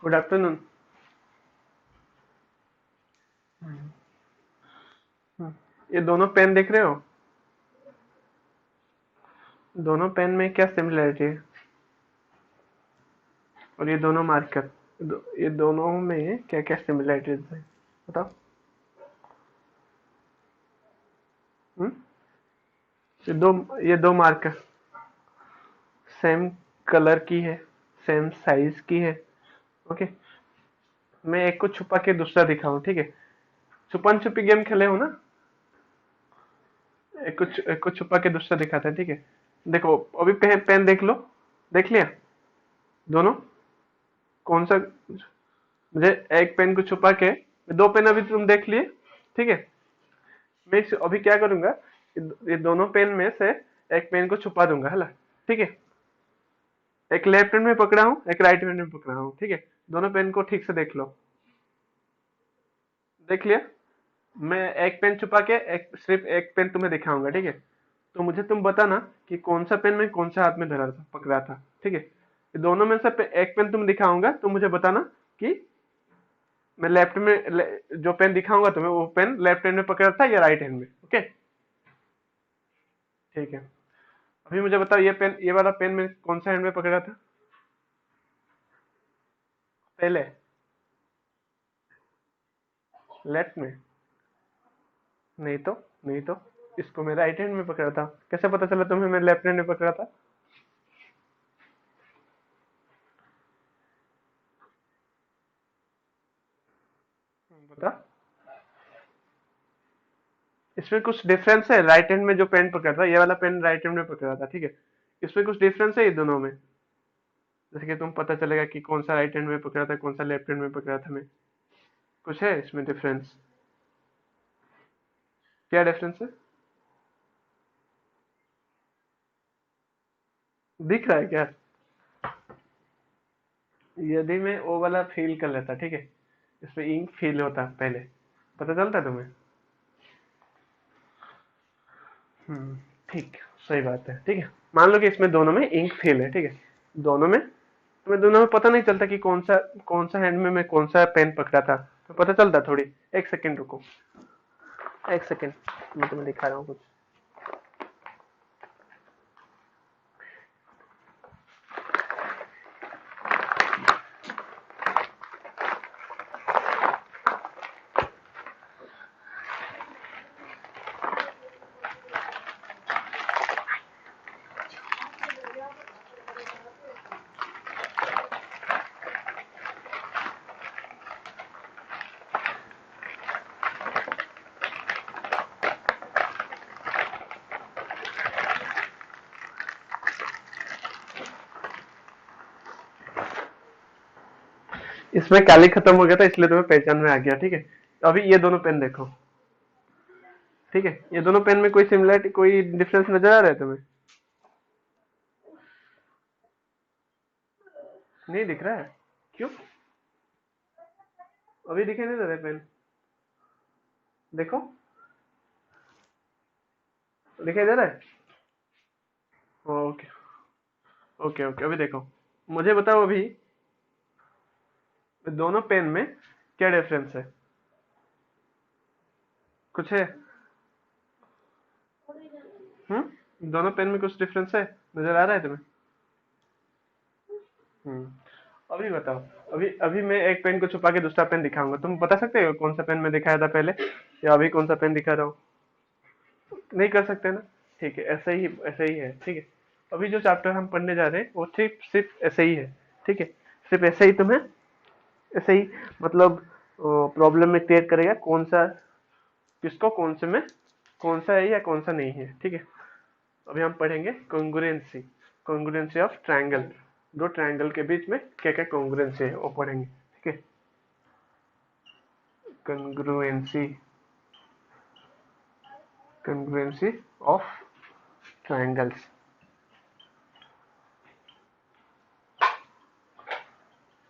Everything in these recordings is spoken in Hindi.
Good afternoon. ये दोनों पेन देख रहे हो? दोनों पेन में क्या सिमिलरिटी है? और ये दोनों मार्कर, ये दोनों में क्या क्या सिमिलरिटीज है बताओ। हम्म? ये दो मार्कर सेम कलर की है, सेम साइज की है। ओके, मैं एक को छुपा के दूसरा दिखाऊं, ठीक है? छुपन छुपी गेम खेले हो ना? एक को छुपा के दूसरा दिखाते हैं, ठीक है? देखो, अभी पेन देख लो। देख लिया दोनों? कौन सा? मुझे एक पेन को छुपा के, दो पेन अभी तुम देख लिए, ठीक है? मैं अभी क्या करूंगा, ये दोनों पेन में से एक पेन को छुपा दूंगा, है ना? ठीक है? एक लेफ्ट हैंड में पकड़ा हूँ, एक राइट हैंड में पकड़ा हूँ, ठीक है? दोनों पेन को ठीक से देख लो। देख लिया? मैं एक पेन छुपा के सिर्फ एक पेन तुम्हें दिखाऊंगा, ठीक है? तो मुझे तुम बताना कि कौन सा पेन मैं कौन सा हाथ में धरा था, पकड़ा था, ठीक है? ये दोनों में से एक पेन तुम दिखाऊंगा तो मुझे बताना कि मैं जो पेन दिखाऊंगा तुम्हें, वो पेन लेफ्ट हैंड में पकड़ा था या राइट हैंड में। ओके, ठीक है? अभी मुझे बताओ, ये वाला पेन मैं कौन सा हैंड में पकड़ा था पहले? लेफ्ट में? नहीं तो, नहीं तो, इसको मैं राइट हैंड में पकड़ा था। कैसे पता चला तुम्हें मैं लेफ्ट हैंड में पकड़ा था? बता। इसमें कुछ डिफरेंस है? राइट हैंड में जो पेन पकड़ा था, ये वाला पेन राइट हैंड में पकड़ा था, ठीक है? इसमें कुछ डिफरेंस है ये दोनों में? जैसे कि तुम पता चलेगा कि कौन सा राइट हैंड में पकड़ा था, कौन सा लेफ्ट हैंड में पकड़ा था मैं। कुछ है इसमें डिफरेंस? क्या डिफरेंस है? दिख रहा है क्या? यदि मैं वो वाला फील कर लेता, ठीक है? इसमें इंक फील होता पहले, पता चलता तुम्हें? हम्म, ठीक, सही बात है, ठीक है? मान लो कि इसमें दोनों में इंक फील है, ठीक है? दोनों में, तुम्हें दोनों में पता नहीं चलता कि कौन सा हैंड में मैं कौन सा पेन पकड़ा था? तो पता चलता थोड़ी। एक सेकंड रुको, एक सेकंड, मैं तुम्हें दिखा रहा हूँ कुछ। इसमें काली खत्म हो गया था, इसलिए तुम्हें पहचान में आ गया, ठीक है? तो अभी ये दोनों पेन देखो, ठीक है? ये दोनों पेन में कोई सिमिलरिटी, कोई डिफरेंस नजर आ रहा है तुम्हें? नहीं दिख रहा है? क्यों? अभी दिखाई नहीं दे रहा है पेन? देखो, दिखाई दे रहा है? ओके, ओके, ओके, अभी देखो। मुझे बताओ अभी, दोनों पेन में क्या डिफरेंस है? कुछ है? दोनों पेन में कुछ डिफरेंस है? नजर आ रहा है तुम्हें? अभी बताओ। अभी अभी मैं एक पेन को छुपा के दूसरा पेन दिखाऊंगा, तुम बता सकते हो कौन सा पेन मैं दिखाया था पहले, या अभी कौन सा पेन दिखा रहा हूँ? नहीं कर सकते ना? ठीक है, ऐसे ही है, ठीक है? अभी जो चैप्टर हम पढ़ने जा रहे हैं वो सिर्फ सिर्फ ऐसे ही है, ठीक है? सिर्फ ऐसे ही तुम्हें, ऐसे ही, मतलब प्रॉब्लम में क्लियर करेगा कौन सा, किसको कौन से में कौन सा है या कौन सा नहीं है, ठीक है? अभी हम पढ़ेंगे कॉन्ग्रुएंसी, कॉन्ग्रुएंसी ऑफ ट्रायंगल। दो ट्रायंगल के बीच में क्या क्या कॉन्ग्रुएंसी है वो पढ़ेंगे, ठीक है? कॉन्ग्रुएंसी, कॉन्ग्रुएंसी ऑफ ट्रायंगल्स,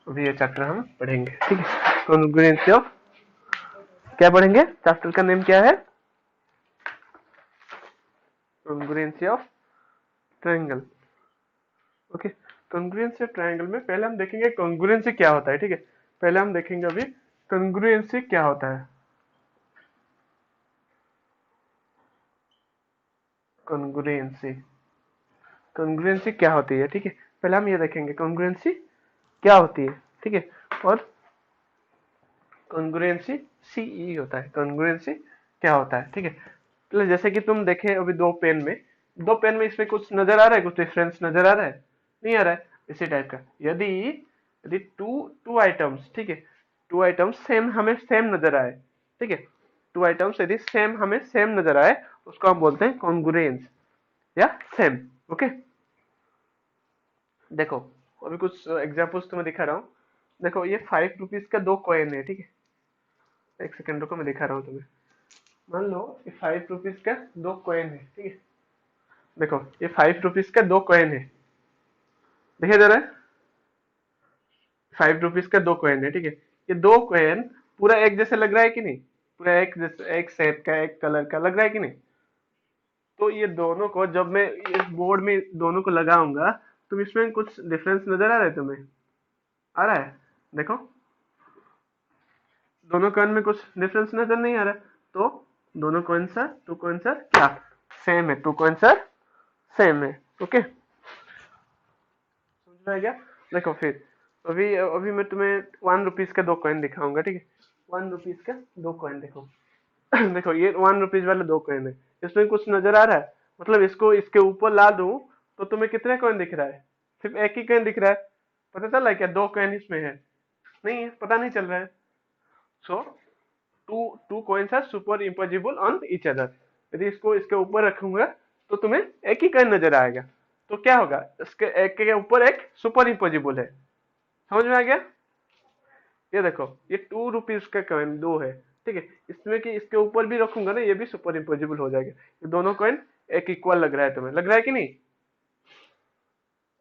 अभी ये चैप्टर हम पढ़ेंगे, ठीक है? कॉन्ग्रुएंसी ऑफ, क्या पढ़ेंगे? चैप्टर का नेम क्या है? Congruency of triangle. Okay, congruency triangle में पहले हम देखेंगे कॉन्ग्रुएंसी क्या होता है, ठीक है। पहले हम देखेंगे अभी कॉन्ग्रुएंसी क्या होता है। कॉन्ग्रुएंसी, कॉन्ग्रुएंसी क्या होती है, ठीक है। पहले हम ये देखेंगे कॉन्ग्रुएंसी क्या होती है, ठीक है। और कॉन्ग्रुएंसी सीई होता है, कॉन्ग्रुएंसी क्या होता है, ठीक है। तो जैसे कि तुम देखे अभी दो पेन में इसमें कुछ नजर आ रहा है, कुछ डिफरेंस नजर आ रहा है, नहीं आ रहा है। इसी टाइप का यदि यदि टू टू आइटम्स, ठीक है, टू आइटम्स सेम हमें सेम नजर आए, ठीक है, टू आइटम्स यदि सेम हमें सेम नजर आए उसको हम बोलते हैं कॉन्ग्रुएंस या सेम। ओके, देखो अभी कुछ एग्जांपल्स तुम्हें दिखा रहा हूँ। देखो ये 5 रुपीज का दो कॉइन है, ठीक है। एक सेकंड रुको, मैं दिखा रहा हूँ तुम्हें। मान लो ये 5 रुपीज का दो कॉइन है, ठीक है। देखो ये 5 रुपीज का दो कॉइन है, देखिए जरा, 5 रुपीज का दो कॉइन है, ठीक है। ये दो कॉइन पूरा एक जैसे लग रहा है कि नहीं, पूरा एक जैसे, एक शेप का, एक कलर का लग रहा है कि नहीं। तो ये दोनों को जब मैं इस बोर्ड में दोनों को लगाऊंगा, तो इसमें कुछ डिफरेंस नजर आ रहा है तुम्हें, आ रहा है। देखो दोनों कॉइन में कुछ डिफरेंस नजर नहीं आ रहा है, तो दोनों coincide, two coincide क्या सेम है, टू कॉइन सर सेम है। ओके, समझ में आ गया। देखो फिर अभी अभी मैं तुम्हें 1 रुपीज का दो कॉइन दिखाऊंगा, ठीक है। 1 रुपीज का दो कॉइन देखो। देखो ये 1 रुपीज वाले दो कॉइन है, इसमें कुछ नजर आ रहा है, मतलब इसको इसके ऊपर ला दूं तो तुम्हें कितने कॉइन दिख रहा है, सिर्फ एक ही कॉइन दिख रहा है। पता चल रहा है क्या दो कॉइन इसमें है, नहीं है, पता नहीं चल रहा है। So two two coins are superimposable on each other. यदि इसको इसके ऊपर रखूंगा तो तुम्हें एक ही कॉइन नजर आएगा, तो क्या होगा, इसके एक के ऊपर एक सुपर इम्पोजिबल है। समझ में आ गया। ये देखो ये 2 रुपीज का कॉइन दो है, ठीक है। इसमें कि इसके ऊपर भी रखूंगा ना, ये भी सुपर इम्पोजिबल हो जाएगा। ये दोनों कॉइन एक इक्वल लग रहा है, तुम्हें लग रहा है कि नहीं।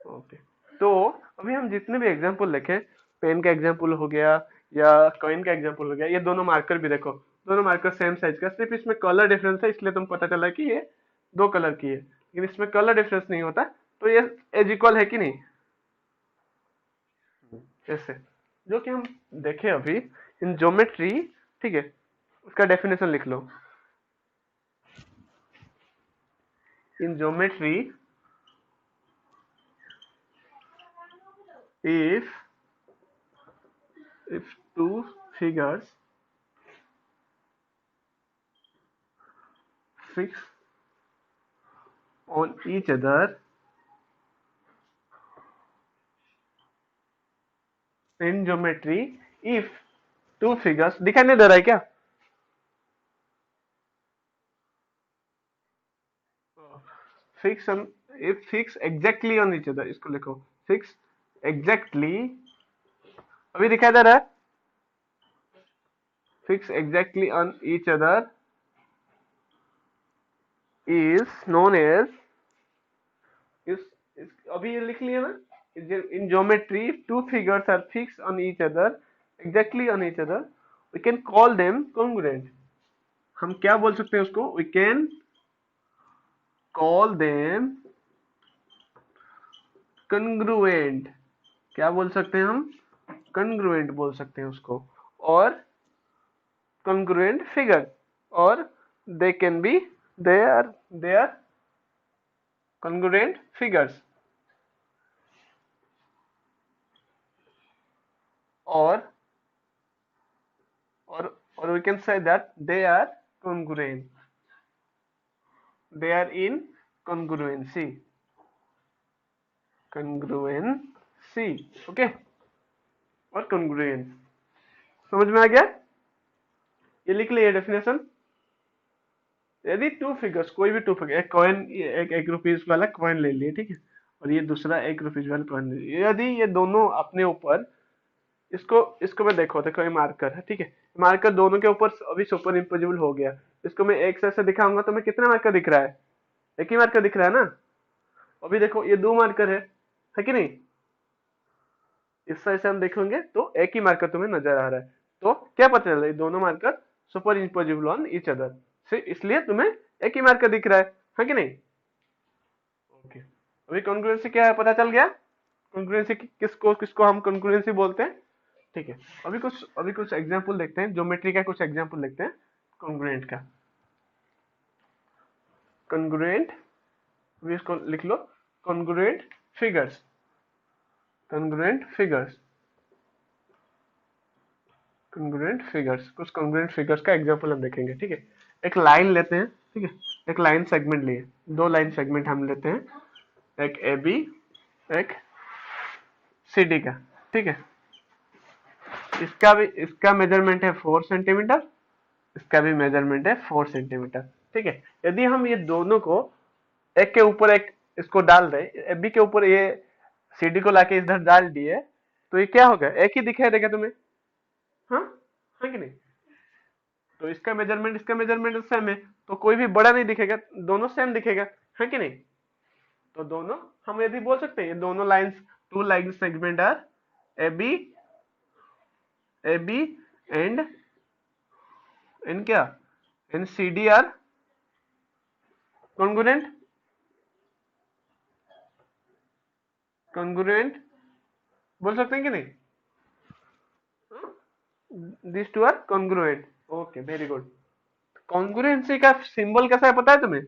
ओके, तो अभी हम जितने भी एग्जांपल लिखे, पेन का एग्जांपल हो गया या कॉइन का एग्जांपल हो गया, ये दोनों मार्कर भी देखो, दोनों मार्कर सेम साइज का, सिर्फ इसमें कलर डिफरेंस है, इसलिए तुम पता चला कि ये दो कलर की है, लेकिन इसमें कलर डिफरेंस नहीं होता, तो ये एज इक्वल है कि नहीं। ऐसे जो कि हम देखे अभी इन ज्योमेट्री, ठीक है, उसका डेफिनेशन लिख लो। In geometry, if if two figures fix on each other in geometry, if two figures, दिखाई नहीं दे रहा है क्या। Fix on, if fix exactly on each other, इसको लिखो fix exactly, अभी दिखाई दे रहा है, fix exactly on each other is known as, इस अभी ये लिख लिया ना, in geometry two figures are fixed on each other, exactly on each other, we can call them congruent। हम क्या बोल सकते हैं उसको, we can call them congruent। क्या बोल सकते हैं हम, congruent बोल सकते हैं उसको, और congruent figure, और they can be, they are congruent figures, और or we can say that they are congruent, they are in congruency, congruency। Okay, और congruence, समझ में आ गया। ये लिख लिया डेफिनेशन। यदि टू फिगर्स, कोई भी टू फिगर, एक कॉइन, एक रुपीज वाला कॉइन ले लिए, ठीक है, और ये दूसरा 1 रुपीज वाला कॉइन ले लिए, यदि ये दोनों अपने ऊपर, इसको इसको मैं देखो, देखो ये मार्कर है, ठीक है, मार्कर दोनों के ऊपर अभी सुपर इम्पोजिबल हो गया। इसको मैं एक से दिखाऊंगा तो मैं कितना मार्कर दिख रहा है, एक ही मार्कर दिख रहा है ना। अभी देखो ये दो मार्कर है कि नहीं। इस तरह से हम देखेंगे तो एक ही मार्कर तुम्हें नजर आ रहा है, तो क्या पता चल रहा है, दोनों marker super imposable on each other, इसलिए तुम्हें एक ही मार्कर दिख रहा है कि नहीं। ओके, अभी कॉन्ग्रुएंसी क्या है पता चल गया। कॉन्ग्रुएंसी किसको किसको हम कॉन्ग्रुएंसी बोलते हैं? ठीक है, अभी कुछ एग्जांपल देखते हैं, ज्योमेट्री का कुछ एग्जांपल देखते हैं कॉन्ग्रुएंट का। कॉन्ग्रुएंट, अभी इसको लिख लो, congruent figures, congruent figures, congruent figures, कुछ कॉन्ग्रुएंट फिगर्स का एग्जांपल हम देखेंगे। ठीक है, एक लाइन लेते हैं, ठीक है, एक लाइन सेगमेंट लिए, दो लाइन सेगमेंट हम लेते हैं, एक ए बी, एक सी डी का। ठीक है, इसका मेजरमेंट है 4 सेंटीमीटर, इसका भी मेजरमेंट है 4 सेंटीमीटर। ठीक है, यदि हम ये दोनों को एक के ऊपर एक इसको डाल दें, ए बी के ऊपर ये सी डी को लाके इधर डाल दिए, तो ये क्या होगा, एक ही दिखाई देगा तुम्हें, हाँ, है कि नहीं? तो इसका मेजरमेंट सेम है, तो कोई भी बड़ा नहीं दिखेगा, दोनों सेम दिखेगा, है कि नहीं? तो दोनों हम यदि बोल सकते हैं, ये दोनों lines, two line segment are A B, A B and in क्या, in C D are congruent, congruent बोल सकते हैं कि नहीं? This two are congruent. Okay, very good. Congruency का सिंबल कैसा है पता है तुम्हें?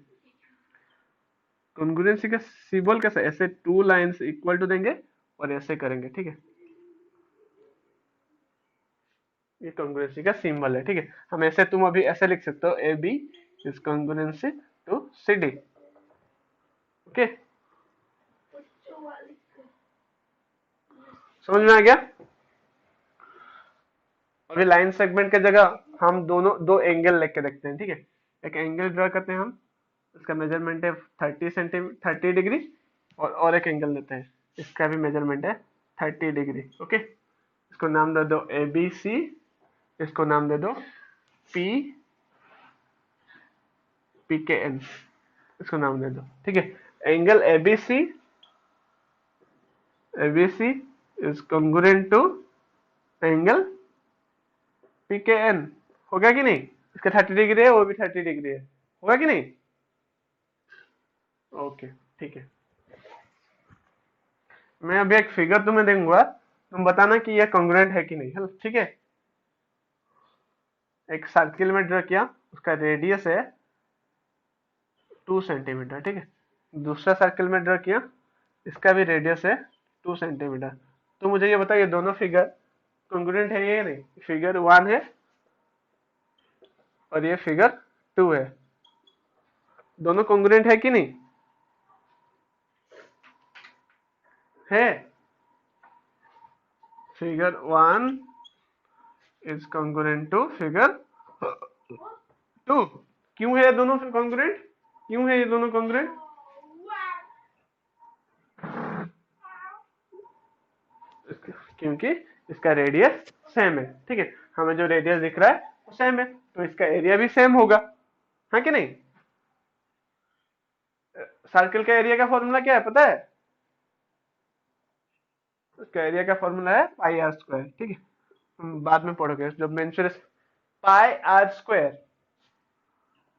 कॉन्ग्रुएंसी का सिंबल कैसा है? ऐसे टू लाइंस इक्वल टू देंगे और ऐसे करेंगे। ठीक है, ये कॉन्ग्रुएंसी का सिंबल है। ठीक है, हम ऐसे, तुम अभी ऐसे लिख सकते हो, A B is congruency to C D. Okay, समझ में आ गया? अभी लाइन सेगमेंट की जगह हम दोनों दो एंगल लेके देखते हैं। ठीक है, एक एंगल ड्रा करते हैं हम, इसका मेजरमेंट है 30 डिग्री, और एक एंगल लेते हैं, इसका भी मेजरमेंट है 30 डिग्री। ओके, इसको नाम दे दो ए बी सी, इसको नाम दे दो पी पी के एन, इसको नाम दे दो। ठीक है, angle A B C is congruent to angle P K N, होगा कि नहीं? इसका 30 डिग्री है, वो भी 30 डिग्री है, होगा कि नहीं? ओके, ठीक है, मैं अभी एक फिगर तुम्हें दूंगा, तुम बताना कि यह कॉन्ग्रुएंट है कि नहीं है। ठीक है, एक सर्किल में ड्रा किया, उसका रेडियस है 2 सेंटीमीटर। ठीक है, दूसरा सर्किल में ड्रा किया, इसका भी रेडियस है 2 सेंटीमीटर। तो मुझे ये बताइए, दोनों फिगर कॉन्ग्रुएंट है या नहीं? फिगर 1 है और ये फिगर 2 है, दोनों कॉन्ग्रुएंट है कि नहीं? है, figure 1 is congruent to figure 2। क्यों है ये दोनों कॉन्ग्रुएंट? क्यों है ये दोनों कॉन्ग्रुएंट? क्योंकि इसका रेडियस सेम है। ठीक है, हमें जो रेडियस दिख रहा है वो सेम है, तो इसका एरिया भी सेम होगा, है कि नहीं? सर्किल का एरिया का फॉर्मूला क्या है पता है? उसका एरिया का फॉर्मूला है पाई आर स्क्वायर। ठीक है, हम बाद में पढ़ोगे जब mention, pi r square,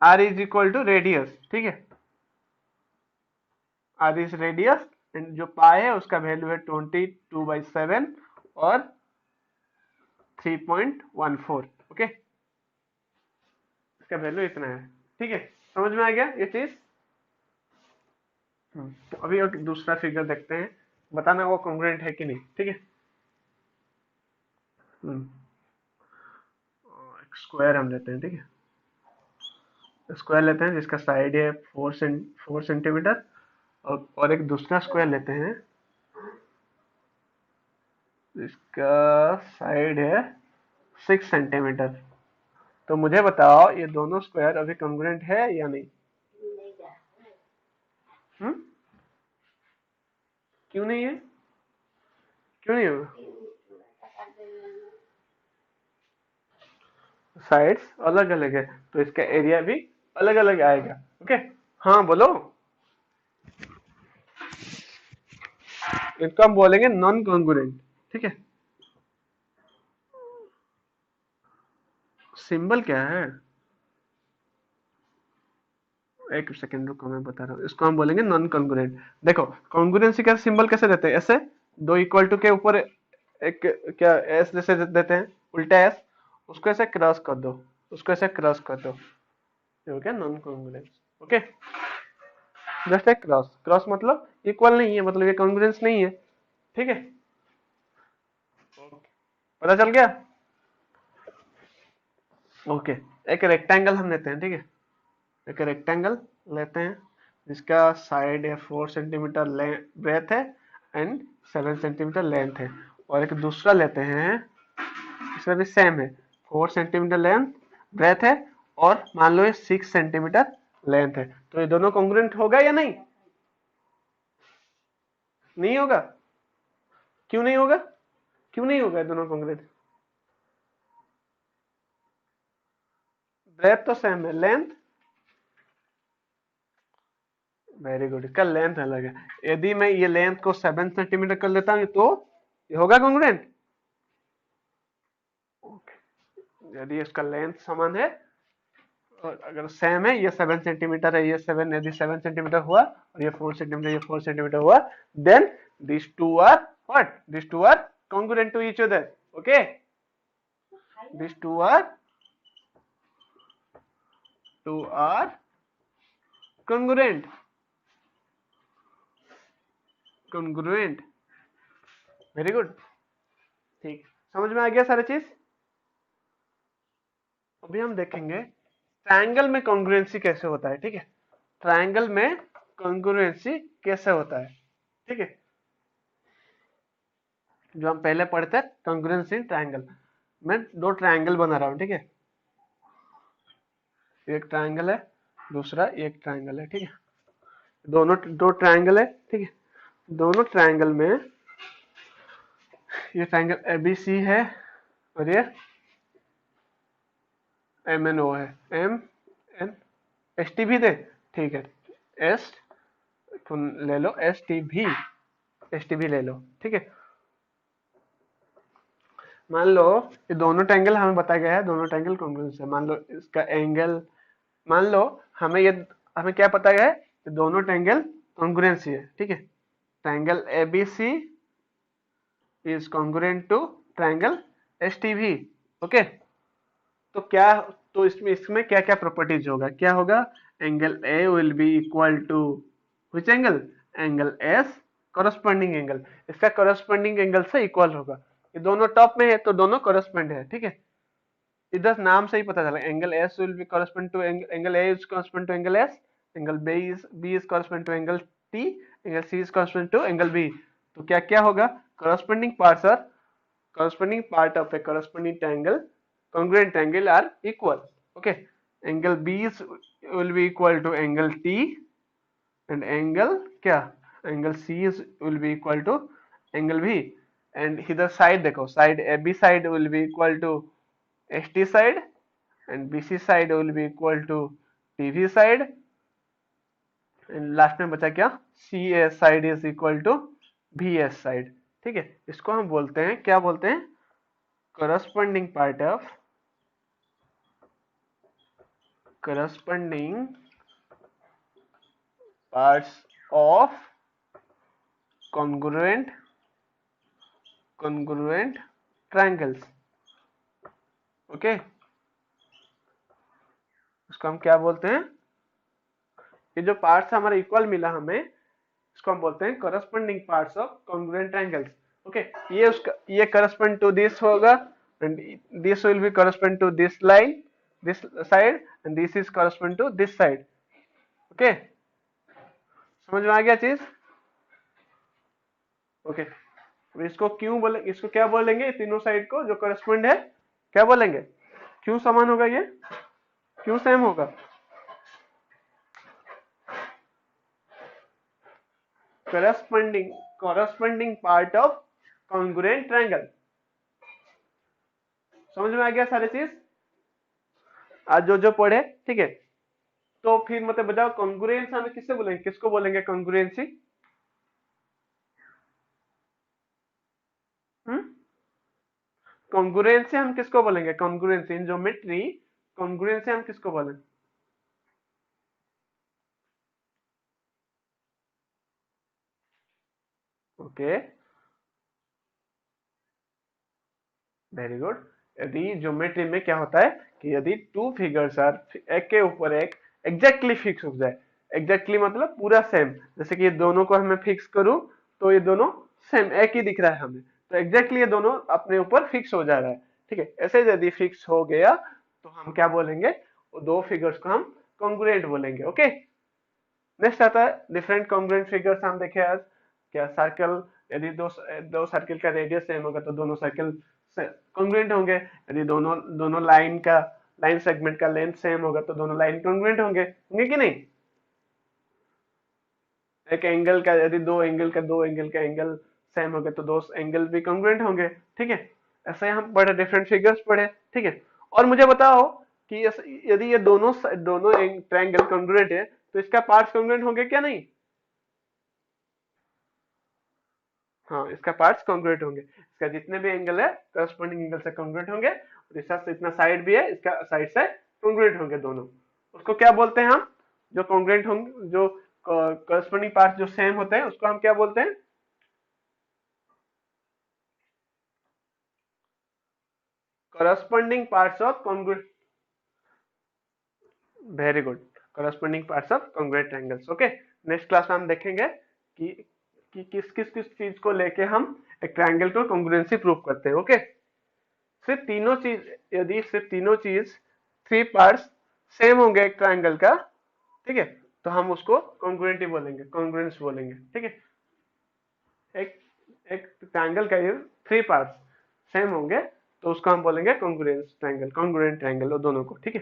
r is equal to radius. ठीक है, आर इज रेडियस, एंड जो पाई है उसका वैल्यू है 22/7 और 3.14। ओके, इसका वैल्यू इतना है। ठीक है, समझ में आ गया ये चीज? तो अभी एक दूसरा फिगर देखते हैं, बताना वो कॉन्ग्रुएंट है कि नहीं। ठीक है, एक स्क्वायर हम लेते हैं। ठीक है, स्क्वायर लेते हैं जिसका साइड है 4 सेंटीमीटर, और एक दूसरा स्क्वायर लेते हैं जिसका साइड है 6 सेंटीमीटर। तो मुझे बताओ, ये दोनों स्क्वायर अभी कॉन्ग्रुएंट है या नहीं? हम्म, क्यों नहीं है? क्यों नहीं होगा? साइड्स अलग अलग है, तो इसका एरिया भी अलग अलग आएगा। ओके, हाँ बोलो। इसको हम बोलेंगे नॉन कॉन्ग्रुएंट। ठीक है, सिंबल क्या है? एक सेकंड रुको, मैं बता रहा हूँ। इसको हम बोलेंगे नॉन कॉन्ग्रुएंट। देखो, कॉन्ग्रुएंसी का सिंबल कैसे रहते हैं? ऐसे, दो इक्वल टू के ऊपर एक क्या एस जैसे देते हैं, उल्टा एस, उसको ऐसे क्रॉस कर दो, उसको ऐसे क्रॉस कर दो, ये हो गया नॉन कॉन्ग्रुएंस। ओके, जस्ट एक क्रॉस, क्रॉस मतलब इक्वल नहीं है, मतलब ये कॉन्ग्रुएंस नहीं है। ठीक है, पता चल गया। ओके, एक रेक्टेंगल हम लेते हैं, ठीक है, एक रेक्टेंगल लेते हैं जिसका साइड है 4 सेंटीमीटर ब्रेथ है एंड 7 सेंटीमीटर लेंथ है, और एक दूसरा लेते हैं, इसका भी सेम है, 4 सेंटीमीटर लेंथ ब्रेथ है, और मान लो ये 6 सेंटीमीटर लेंथ है, तो ये दोनों कॉन्ग्रुएंट होगा या नहीं? नहीं होगा। क्यों नहीं होगा? क्यों नहीं होगा ये दोनों कॉन्ग्रुएंट? ब्रेथ तो सेम है, लेंथ, वेरी गुड, इसका लेंथ अलग है। यदि मैं ये लेंथ को 7 सेंटीमीटर कर लेता हूं तो ये होगा कॉन्ग्रुएंट। यदि इसका लेंथ समान है और अगर सेम है, ये 7 सेंटीमीटर है, ये 7, यदि 7 सेंटीमीटर हुआ और ये 4 सेंटीमीटर, ये 4 सेंटीमीटर हुआ, then this two are what, this two are congruent to each other. Okay, these two are congruent, congruent. Very good, ठीक, समझ में आ गया सारी चीज। अभी हम देखेंगे ट्रायंगल में कॉन्ग्रुएंसी कैसे होता है। ठीक है, ट्रायंगल में कॉन्ग्रुएंसी कैसे होता है। ठीक है, जो हम पहले पढ़ते हैं कॉन्ग्रुएंसी इन ट्रायंगल। मैं दो ट्रायंगल बना रहा हूं, ठीक है, एक ट्रायंगल है, दूसरा एक ट्रायंगल है। ठीक है, दोनों दो ट्रायंगल है। ठीक है, दोनों ट्रायंगल में ये ट्रायंगल एबीसी है और ये एम एन ओ है, एम एन एस टी भी दे, ठीक है, एस तुम ले लो, एस टी भी, एस टी भी ले लो। ठीक है, मान लो ये दोनों ट्रायंगल हमें बताया गया है, दोनों ट्रायंगल कॉन्ग्रुएंट है। मान लो इसका एंगल, मान लो हमें क्या पता गया है, ये दोनों ट्रायंगल कॉन्ग्रुएंसी है। ठीक है, triangle ABC is congruent to triangle STV. Okay, तो क्या, तो इसमें इसमें क्या क्या प्रॉपर्टीज होगा, क्या होगा, angle A will be equal to which angle, angle S corresponding angle, इसका कॉरस्पॉन्डिंग एंगल से इक्वल होगा। ये दोनों टॉप में है तो दोनों कॉरस्पॉन्ड है। ठीक है, इधर नाम से ही पता चला, angle S will be correspond to angle A is correspond to angle S, angle B is correspond to angle T, angle C is correspond to angle B. तो क्या क्या होगा, corresponding parts are, corresponding part of a corresponding triangle, congruent triangle are equal. Okay, angle B will be equal to angle T, and angle क्या, angle C will be equal to angle B, and इधर side देखो, side AB side will be equal to ST side, and BC side will be equal to TV side, and last में बचा क्या, CS side is equal to BS side। ठीक है, इसको हम बोलते हैं, क्या बोलते हैं, corresponding part of, corresponding parts of congruent triangles। Okay, इसको हम क्या बोलते हैं, ये जो पार्ट्स हमारा इक्वल मिला हमें, इसको हम बोलते हैं corresponding parts of congruent triangles। Okay, ये उसका, ये correspond to this होगा, and this will be correspond to this line, this side, and this is correspond to this side। Okay, समझ में आ गया चीज। ओके, इसको क्यों बोले, इसको क्या बोलेंगे, तीनों साइड को जो करस्पॉन्ड है क्या बोलेंगे, क्यों समान होगा, ये क्यों सेम होगा, corresponding part of congruent triangle। समझ में आ गया सारी चीज, आज जो जो पढ़े। ठीक है, तो फिर मतलब बताओ कॉन्ग्रुएंस हमें किससे बोलेंगे, किसको बोलेंगे कॉन्ग्रुएंसी, कॉन्ग्रुएंसी हम किसको बोलेंगे, कॉन्ग्रुएंसी इन ज्योमेट्री, कॉन्ग्रुएंसी हम किसको बोलेंगे, ओके, वेरी गुड। यदि ज्योमेट्री में क्या होता है कि यदि टू फिगर्स आर एक के ऊपर एक एग्जैक्टली फिक्स हो जाए, एग्जैक्टली मतलब पूरा सेम, जैसे कि ये दोनों को हमें फिक्स करूं तो ये दोनों सेम एक ही दिख रहा है हमें, तो एग्जैक्टली ये दोनों अपने ऊपर फिक्स हो जा रहा है। ठीक है, ऐसे यदि फिक्स हो गया तो हम क्या बोलेंगे, वो दो फिगर्स को हम कॉन्ग्रुएंट बोलेंगे। ओके, नेक्स्ट आता है डिफरेंट कॉन्ग्रुएंट फिगर्स। हम देखे आज क्या, सर्कल, यदि दो दो सर्किल का रेडियस सेम होगा तो दोनों सर्कल कॉन्ग्रुएंट होंगे। यदि दोनों दोनों लाइन सेगमेंट का लेंथ सेम होगा तो दोनों लाइन कॉन्ग्रुएंट होंगे, होंगे कि नहीं। एक एंगल का, यदि दो एंगल का एंगल सेम होगा तो दो एंगल भी कॉन्ग्रुएंट होंगे। ठीक है, ऐसे हम पढ़े, डिफरेंट फिगर्स पढ़े। ठीक है, और मुझे बताओ कि यदि ये दोनों दोनों ट्रायंगल कॉन्ग्रुएंट है तो इसका पार्ट्स कॉन्ग्रुएंट होंगे क्या नहीं। हाँ, इसका पार्ट्स कॉन्ग्रुएंट होंगे, इसका जितने भी एंगल है करस्पॉन्डिंग एंगल से कॉन्ग्रुएंट होंगे, और इसका इतना साइड भी है, इसका साइड से कॉन्ग्रुएंट होंगे दोनों। उसको क्या बोलते हैं हम, जो कॉन्ग्रुएंट होंगे, जो करस्पॉन्डिंग पार्ट्स जो सेम होते हैं उसको हम क्या बोलते हैं, corresponding parts of congruent. Very good, corresponding parts of congruent triangles. Okay, next class में हम देखेंगे कि किस चीज को लेके हम एक ट्रायंगल को कॉन्ग्रुएंसी प्रूव करते हैं। ओके, सिर्फ तीनों चीज, यदि सिर्फ तीनों चीज थ्री पार्ट्स सेम होंगे एक ट्रायंगल का, ठीक है, तो हम उसको कॉन्ग्रुएंट ही बोलेंगे, कॉन्ग्रुएंस बोलेंगे। ठीक है, एक एक ट्रायंगल का ये थ्री पार्ट्स सेम होंगे तो उसको हम बोलेंगे कॉन्ग्रुएंस ट्रायंगल, कॉन्ग्रुएंट ट्रायंगल, वो दोनों को। ठीक है,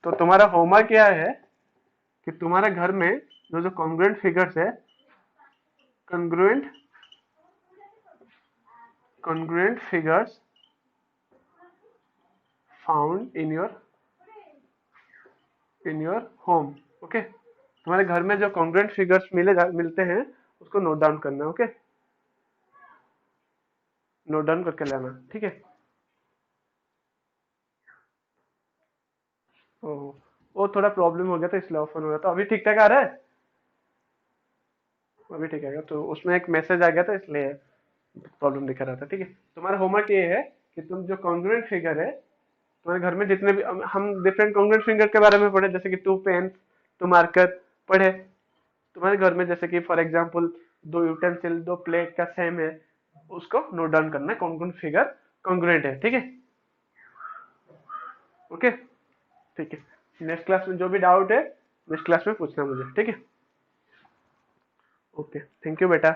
तो तुम्हारा होमवर्क क्या है कि तुम्हारे घर में जो जो कॉन्ग्रुएंट फिगर्स है, congruent congruent figures found in your home। Okay, तुम्हारे घर में जो congruent figures मिलते हैं उसको नोट डाउन करना है। ओके, नोट डाउन करके लाना। ठीक है, ओह, वो थोड़ा प्रॉब्लम हो गया था इसलिए ऑफ हो रहा था। अभी ठीक ठाक आ रहा है, अभी ठीक है, तो उसमें एक मैसेज आ गया था इसलिए प्रॉब्लम दिखा रहा था। ठीक है, तुम्हारा होमवर्क ये है कि तुम जो कॉन्ग्रुएंट फिगर है, तुम्हारे घर में जितने भी, हम डिफरेंट कॉन्ग्रुएंट फिगर के बारे में पढ़े, जैसे कि टू पेन, टू मार्कर पढ़े। तुम्हारे घर में जैसे कि फॉर एग्जांपल दो यूटेंसिल, दो प्लेट का सेम है, उसको नोट डाउन करना है, कौन कौन फिगर कॉन्ग्रुएंट है। ठीक है, ओके, ठीक है, नेक्स्ट क्लास में जो भी डाउट है नेक्स्ट क्लास में पूछना मुझे। ठीक है, ओके, थैंक यू बेटा।